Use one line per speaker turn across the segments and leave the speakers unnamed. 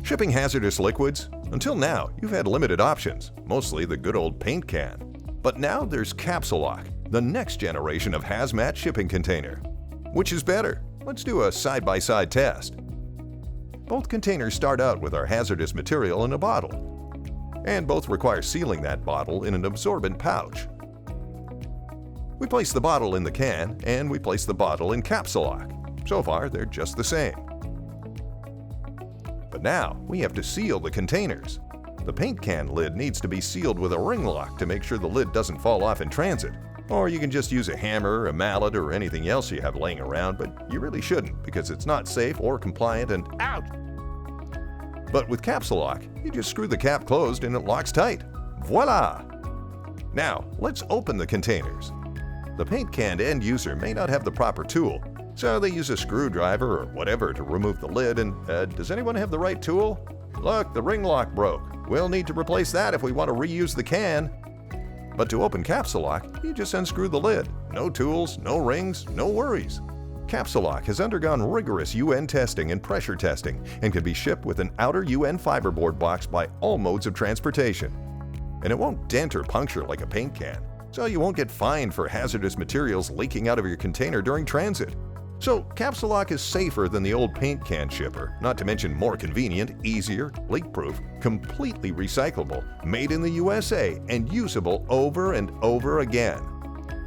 Shipping hazardous liquids? Until now, you've had limited options, mostly the good old paint can. But now there's Capsuloc, the next generation of hazmat shipping container. Which is better? Let's do a side-by-side test. Both containers start out with our hazardous material in a bottle, and both require sealing that bottle in an absorbent pouch. We place the bottle in the can, and we place the bottle in Capsuloc. So far, they're just the same. But now, we have to seal the containers. The paint can lid needs to be sealed with a ring lock to make sure the lid doesn't fall off in transit. Or you can just use a hammer, a mallet, or anything else you have laying around, but you really shouldn't because it's not safe or compliant and ouch! But with Capsuloc, you just screw the cap closed and it locks tight. Voila! Now, let's open the containers. The paint can end user may not have the proper tool, so they use a screwdriver or whatever to remove the lid, and does anyone have the right tool? Look, the ring lock broke. We'll need to replace that if we want to reuse the can. But to open Capsuloc, you just unscrew the lid. No tools, no rings, no worries. Capsuloc has undergone rigorous UN testing and pressure testing and can be shipped with an outer UN fiberboard box by all modes of transportation. And it won't dent or puncture like a paint can, so you won't get fined for hazardous materials leaking out of your container during transit. So Capsuloc is safer than the old paint can shipper, not to mention more convenient, easier, leak-proof, completely recyclable, made in the USA, and usable over and over again.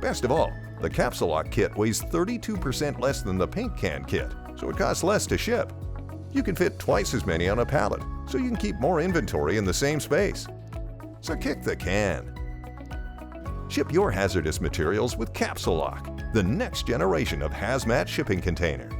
Best of all, the Capsuloc kit weighs 32% less than the paint can kit, so it costs less to ship. You can fit twice as many on a pallet, so you can keep more inventory in the same space. So kick the can. Ship your hazardous materials with Capsuloc, the next generation of hazmat shipping container.